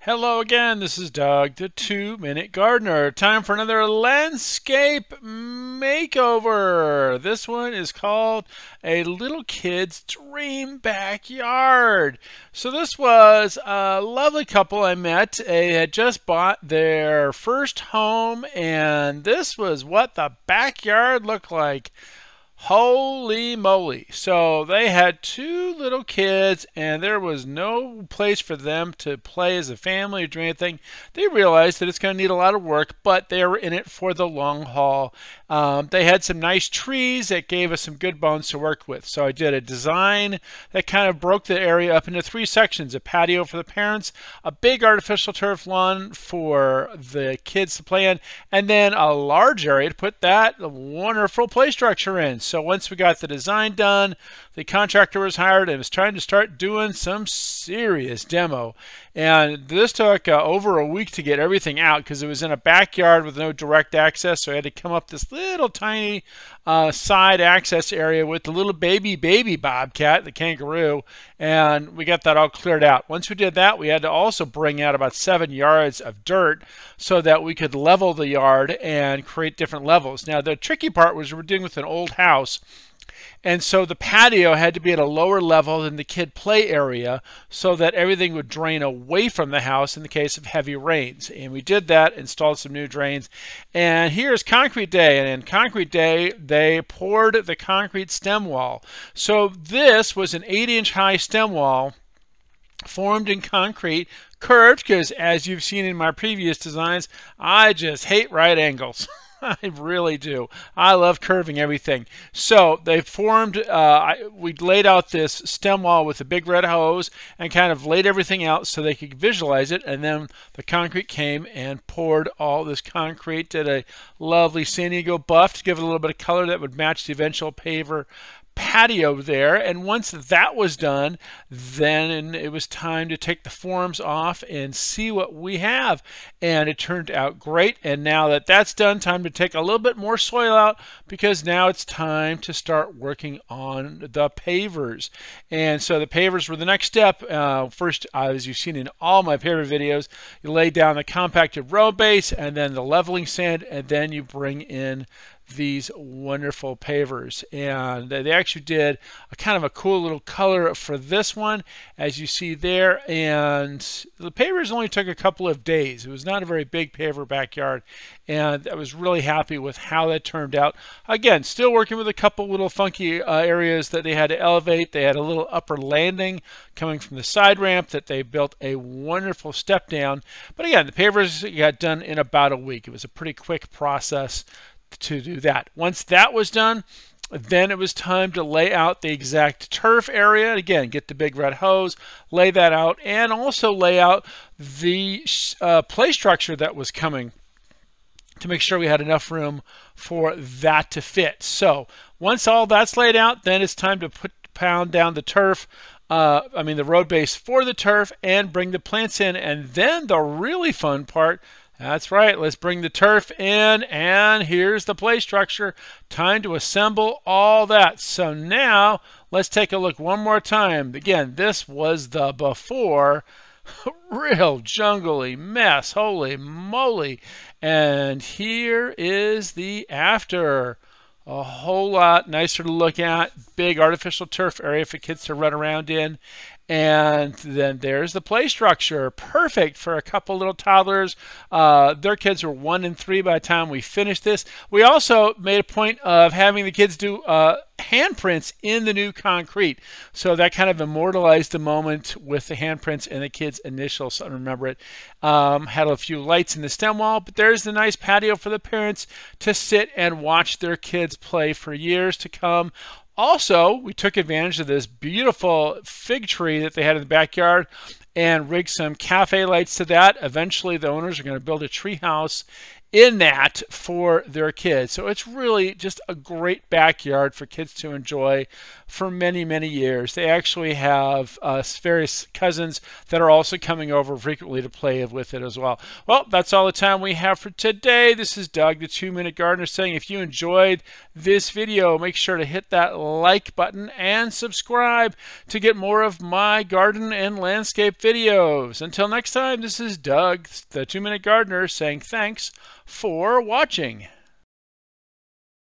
Hello again, this is Doug, the 2-Minute Gardener. Time for another landscape makeover. This one is called A Little Kid's Dream Backyard. So this was a lovely couple I met. They had just bought their first home, and this was what the backyard looked like. Holy moly. So they had two little kids and there was no place for them to play as a family or do anything. They realized that it's going to need a lot of work, but they were in it for the long haul. They had some nice trees that gave us some good bones to work with. So I did a design that kind of broke the area up into three sections: a patio for the parents, a big artificial turf lawn for the kids to play in, and then a large area to put that wonderful play structure in. So once we got the design done, the contractor was hired and was trying to start doing some serious demo. And this took over a week to get everything out because it was in a backyard with no direct access. So I had to come up this little tiny side access area with the little baby bobcat, the kangaroo, and we got that all cleared out. Once we did that, we had to also bring out about 7 yards of dirt so that we could level the yard and create different levels. Now, the tricky part was we're dealing with an old house, and so the patio had to be at a lower level than the kid play area so that everything would drain away from the house in the case of heavy rains. And we did that, installed some new drains. And here's concrete day. And in concrete day, they poured the concrete stem wall. So this was an 8-inch high stem wall formed in concrete, curved, because as you've seen in my previous designs, I just hate right angles. I really do. I love curving everything. So they formed, we laid out this stem wall with a big red hose and kind of laid everything out so they could visualize it. And then the concrete came and poured all this concrete, did a lovely San Diego buff to give it a little bit of color that would match the eventual paver patio there. And once that was done, then it was time to take the forms off and see what we have. And it turned out great. And now that that's done, time to take a little bit more soil out because now it's time to start working on the pavers. And so the pavers were the next step. First, as you've seen in all my paver videos, you lay down the compacted road base and then the leveling sand, and then you bring in these wonderful pavers. And they actually did a kind of a cool little color for this one, as you see there. And the pavers only took a couple of days. It was not a very big paver backyard, and I was really happy with how that turned out. Again, still working with a couple little funky areas that they had to elevate. They had a little upper landing coming from the side ramp that they built a wonderful step down. But again, the pavers got done in about a week. It was a pretty quick process to do that. Once that was done, then it was time to lay out the exact turf area. Again, get the big red hose, lay that out, and also lay out the play structure that was coming to make sure we had enough room for that to fit. So once all that's laid out, then it's time to pound down the turf, the road base for the turf, and bring the plants in. And then the really fun part, that's right, let's bring the turf in, and here's the play structure. Time to assemble all that. So now let's take a look one more time. Again, this was the before. Real jungly mess, holy moly. And here is the after. A whole lot nicer to look at. Big artificial turf area for kids to run around in. And then there's the play structure. Perfect for a couple little toddlers. Their kids were 1 and 3 by the time we finished this. We also made a point of having the kids do handprints in the new concrete. So that kind of immortalized the moment with the handprints and the kids' initials. So I remember it. Had a few lights in the stem wall, but there's the nice patio for the parents to sit and watch their kids play for years to come. Also, we took advantage of this beautiful fig tree that they had in the backyard and rigged some cafe lights to that. Eventually, the owners are going to build a tree house in that for their kids. So it's really just a great backyard for kids to enjoy for many, many years. They actually have various cousins that are also coming over frequently to play with it as well. Well, that's all the time we have for today. This is Doug, the 2-Minute Gardener, saying if you enjoyed this video, make sure to hit that like button and subscribe to get more of my garden and landscape videos. Until next time, this is Doug, the 2-Minute Gardener, saying thanks for watching.